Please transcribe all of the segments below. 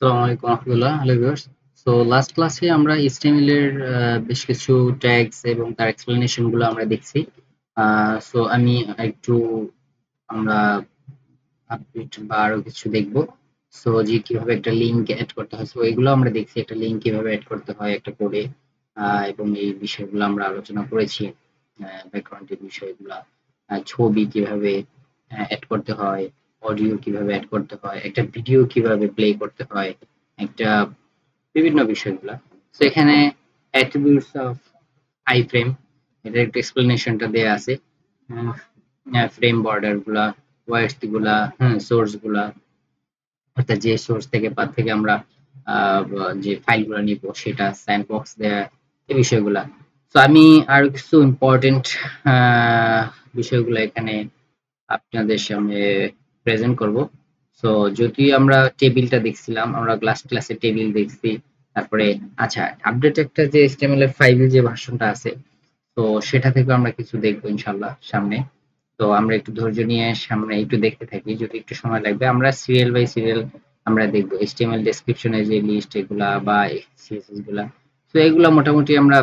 আসসালামু আলাইকুম রাহমাতুল্লাহ। Hello viewers. সো লাস্ট ক্লাসে আমরা HTML এর বেশ কিছু ট্যাগস এবং তার এক্সপ্লেনেশন গুলো আমরা দেখছি। সো আমি একটু আমরা আপডেট বা আরো কিছু দেখব। সো যে কিভাবে একটা লিংক এড করতে হয়, সো এগুলো আমরা দেখছি। একটা লিংক কিভাবে এড করতে হয় একটা কোডে, এবং এই বিষয়গুলো আমরা আলোচনা করেছি। ব্যাকগ্রাউন্ডের বিষয়গুলা, ছবি কিভাবে এড করতে হয়, অডিও কিভাবে এড করতে হয়, একটা ভিডিও কিভাবে প্লে করতে হয়, একটা বিভিন্ন বিষয়গুলা। তো এখানে অ্যাট্রিবিউটস অফ আইফ্রেম, এটার একটু এক্সপ্লেনেশনটা দেয়া আছে। ফ্রেম বর্ডার গুলা, ওয়াইডস গুলা, সোর্স গুলা, অর্থাৎ যে সোর্স থেকে পাথ থেকে আমরা যে ফাইলগুলো নিব সেটা স্যান্ডবক্স দেয়া, এই বিষয়গুলা। তো আমি আরো কিছু ইম্পর্টেন্ট বিষয়গুলো এখানে আপনাদের সামনে প্রেজেন্ট করব। সো যদি আমরা টেবিলটা দেখছিলাম, আমরা ক্লাসে টেবিল দেখছি। তারপরে আচ্ছা, আপডেট একটা যে HTML এর 5 এর যে ভার্সনটা আছে, তো সেটা থেকে আমরা কিছু দেখবো ইনশাল্লাহ সামনে। তো আমরা একটু ধৈর্য নিয়ে সামনে একটু দেখতে থাকি, যদি একটু সময় লাগবে। আমরা সিরিয়াল বাই সিরিয়াল আমরা দেখবো HTML ডেসক্রিপশনের যে লিস্ট এগুলা বা CSS গুলা। তো এগুলা মোটামুটি আমরা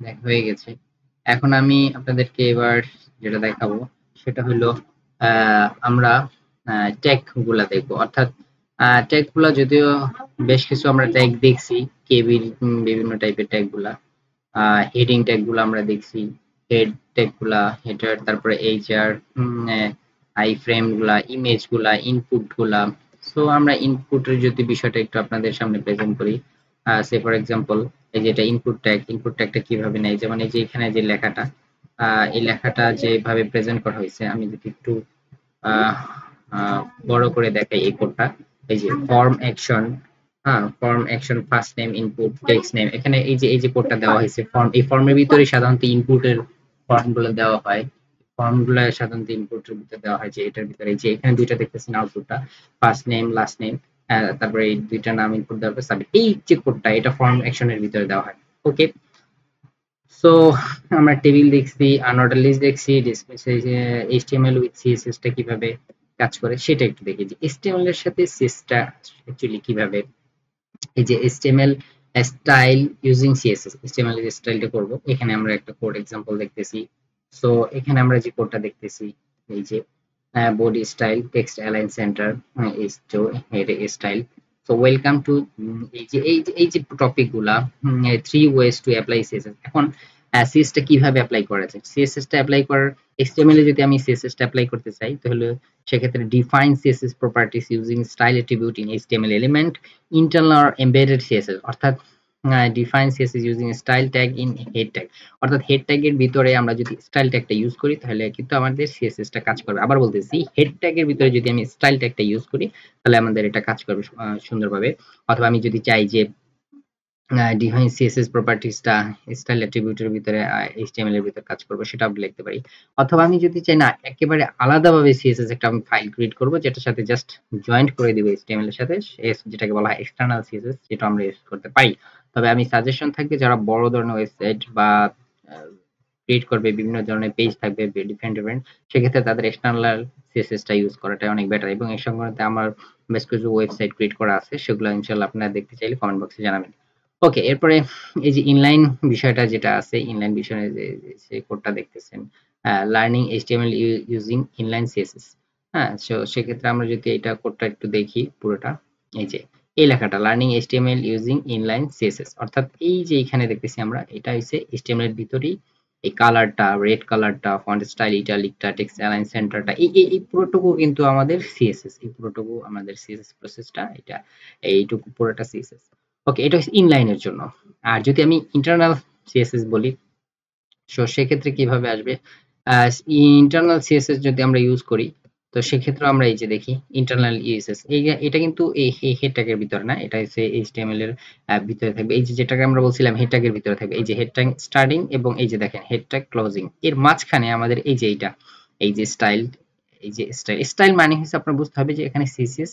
দেখা হয়ে গেছে। এখন আমি আপনাদেরকে এবার যেটা দেখাবো সেটা হলো আমরা ট্যাগ গুলা দেখবো। অর্থাৎ ট্যাগ গুলা যদিও বেশ কিছু আমরা ট্যাগ দেখছি, কেবিল, বিভিন্ন টাইপের ট্যাগ গুলা। হেডিং ট্যাগ গুলো আমরা দেখছি, হেড ট্যাগ গুলা, হেডার, তারপরে এইচআর, আই ফ্রেম গুলা, ইমেজ গুলা, ইনপুট গুলা। সো আমরা ইনপুটের যদি বিষয়টা একটু আপনাদের সামনে প্রেজেন্ট করি, সে ফর এক্সাম্পল এই যে এটা ইনপুট ট্যাগটা কিভাবে নেয়, যেমন এই যে এখানে যে লেখাটা, এই লেখাটা যেভাবে প্রেজেন্ট করা হয়েছে, আমি যদি একটু আহ, আহ, বড় করে দেখাই এই কোডটা। এই যে form action, form action first name input text name, এখানে এই যে কোডটা দেওয়া হয়েছে। এই ফর্মের ভিতরে সাধারণত ইনপুটের ফর্ম গুলো দেওয়া হয়। ফর্ম গুলো সাধারণত ইনপুটের ভিতরে দেওয়া হয়, যে এটার ভিতরে এই যে এখানে দুইটা দেখতেছেন আউটপুটটা, ফার্স্ট নেম লাস্ট নেম, তারপরে এই দুইটা নাম ইনপুট দেওয়ার পর সাবমিট, এই যে কোডটা এটা ফর্ম অ্যাকশনের ভিতরে দেওয়া হয়। ওকে। সো আমরা টেবিল দেখছি, আনঅর্ডার লিস্ট দেখছি, HTML উইথ CSS টা কিভাবে কাজ করে সেটা একটু দেখি, যে HTML এর সাথে CSS টা অ্যাকচুয়ালি কিভাবে। এই যে HTML style using CSS, HTML এর স্টাইলটা করব। এখানে আমরা একটা কোড এক্সাম্পল দেখতেছি। সো এখানে আমরা যে কোডটা দেখতেছি, এই যে body style, text align centre, এই তো এর স্টাইল। সো ওয়েলকাম টু, এই যে টপিক গুলা, 3 ওয়েজ টু অ্যাপ্লাই CSS। এখন CSS টা কিভাবে অ্যাপ্লাই করা যায়, CSS টা অ্যাপ্লাই করার, HTML এ যদি আমি CSS টা অ্যাপ্লাই করতে চাই, তাহলে সেক্ষেত্রে define CSS properties using style attribute in HTML element, internal আর এমবেডেড CSS। অর্থাৎ define CSS using style tag in head tag. অর্থাৎ হেড ট্যাগের ভিতরে আমরা যদি স্টাইল ট্যাগটা ইউজ করি, তাহলে কিন্তু আমাদের CSS টা কাজ করবে। আবার বলতেছি, হেড ট্যাগের ভিতরে যদি আমি স্টাইল ট্যাগটা ইউজ করি, তাহলে আমাদের এটা কাজ করবে সুন্দরভাবে। অথবা আমি যদি চাই যে ডিফাইন CSS প্রপার্টিসটা স্টাইল অ্যাট্রিবিউটের ভিতরে HTML এর ভিতরে কাজ করবে, সেটা আমি লিখতে পারি। অথবা আমি যদি চাই না, একেবারে আলাদাভাবে CSS একটা আমি ফাইল ক্রিয়েট করব, যেটার সাথে জাস্ট জয়েন্ট করে দিব HTML এর সাথে, যেটাকে বলা হয় এক্সটার্নাল CSS, যেটা আমরা ইউজ করতে পারি। তবে আমি সাজেশন থাকবে, যারা বড় ধরনের ওয়েবসাইট বা ক্রিয়েট করবে, বিভিন্ন ধরনের পেজ থাকবে ডিফারেন্ট ডিফারেন্ট, সেক্ষেত্রে তাদের এক্সটার্নাল CSS টা ইউজ করাটা অনেক বেটার। এবং এর সঙ্গে আমার বেশ কিছু ওয়েবসাইট ক্রিয়েট করা আছে, সেগুলো ইনশাআল্লাহ আপনারা দেখতে চাইলে কমেন্ট বক্সে জানাবেন। ওকে, এরপরে এই যে ইনলাইন বিষয়টা যেটা আছে, ইনলাইন বিষয়ে যে কোডটা দেখতেছেন, learning HTML using inline CSS। সেক্ষেত্রে আমরা যদি এটা কোডটা একটু দেখি পুরোটা, এই যে এই লেখাটা learning HTML using inline CSS, অর্থাৎ এই যে এখানে দেখতেছি আমরা, এটা হচ্ছে HTML এর ভিতরেই এই কালারটা, রেড কালারটা, ফন্ট স্টাইল, ইটালিকটা, টেক্সট অ্যালাইন সেন্টারটা, এই পুরোটুকু কিন্তু আমাদের CSS, এই পুরোটুকু আমাদের CSS প্রসেসটা, এটা এইটুকু পুরোটা CSS। ওকে, এটা হচ্ছে ইনলাইনের জন্য। আর যদি আমি ইন্টারনাল CSS বলি, সো সেক্ষেত্রে কিভাবে আসবে, ইন্টারনাল CSS যদি আমরা ইউজ করি, তো সেক্ষেত্রে আমরা এই যে দেখি ইন্টারনাল ইউএসএস, এটা কিন্তু এই হেড ট্যাগের ভিতরে না, এটা হচ্ছে HTML এর ভিতরে থাকবে। এই যে যেটাকে আমরা বলছিলাম হেড ট্যাগের ভিতরে থাকবে, এই যে হেড ট্যাগ স্টার্টিং, এবং এই যে দেখেন হেড ট্যাগ ক্লোজিং, এর মাঝখানে আমাদের এই যে এইটা, এই যে স্টাইল, এই যে স্টাইল মানে হচ্ছে আপনার বুঝতে হবে যে এখানে CSS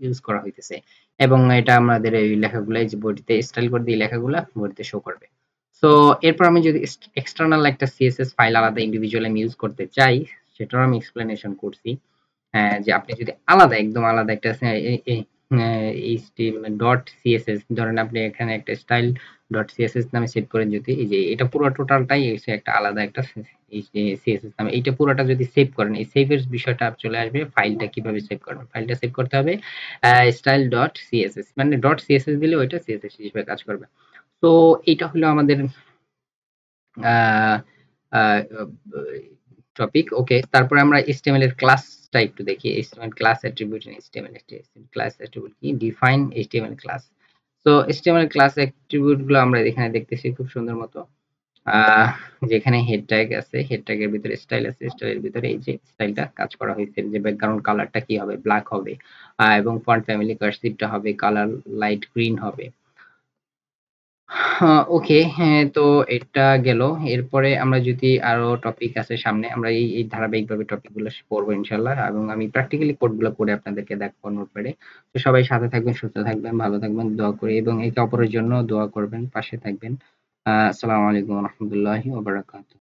ইউজ করা হইতেছে। এবং এটা আমাদের এই লেখাগুলো, এই যে বডিতে স্টাইল করে দিয়ে লেখাগুলা বডিতে শো করবে। সো এরপর আমি যদি এক্সটার্নাল একটা CSS ফাইল আলাদা ইন্ডিভিজুয়ালি আমি ইউজ করতে চাই, সেটারও আমি এক্সপ্লেনেশন করছি। যে আপনি যদি আলাদা একদম আলাদা একটা এইচটিএমএল ডট সিএসএস ধরেন আপনি এখানে একটা স্টাইল ডট সিএসএস নামে সেভ করেন যদি এই যে এটা পুরো টোটালটাই এসে একটা আলাদা একটা সিএসএস নামে এইটা পুরোটা যদি সেভ করেন এই সেভের বিষয়টা চলে আসবে ফাইলটা কিভাবে সেভ করবেন ফাইলটা সেভ করতে হবে স্টাইল ডট সিএসএস মানে ডট সিএসএস দিলে ওইটা সিএসএস হিসেবে কাজ করবে তো এটা হলো আমাদের টপিক ওকে তারপরে আমরা HTML এর ক্লাসটা একটু দেখি HTML class attribute in HTML class attribute কি ডিফাইন HTML ক্লাস তো HTML ক্লাস অ্যাট্রিবিউট গুলো আমরা এখানে দেখতেছি খুব সুন্দর মতো যেখানে হেড ট্যাগ আছে হেড ট্যাগের ভিতরে স্টাইল আছে স্টাইলের ভিতরে এই যে স্টাইলটা কাজ করা হয়েছে যে ব্যাকগ্রাউন্ড কালারটা কি হবে ব্ল্যাক হবে এবং ফন্ট ফ্যামিলি কার্সিভটা হবে কালার লাইট গ্রিন হবে ওকে। হ্যাঁ, তো এটা গেল। এরপরে আমরা যদি আরো টপিক আছে সামনে, আমরা এই ধারাবাহিকভাবে টপিকগুলো পড়বো ইনশাআল্লাহ এবং আমি প্র্যাকটিক্যালি কোডগুলো করে আপনাদেরকে দেখাবো নোটপ্যাডে। তো সবাই সাথে থাকবেন, সুস্থ থাকবেন, ভালো থাকবেন, দোয়া করি এবং একে অপরের জন্য দোয়া করবেন, পাশে থাকবেন। আসসালামু আলাইকুম ওয়া রাহমাতুল্লাহি ওয়া বারাকাতুহু।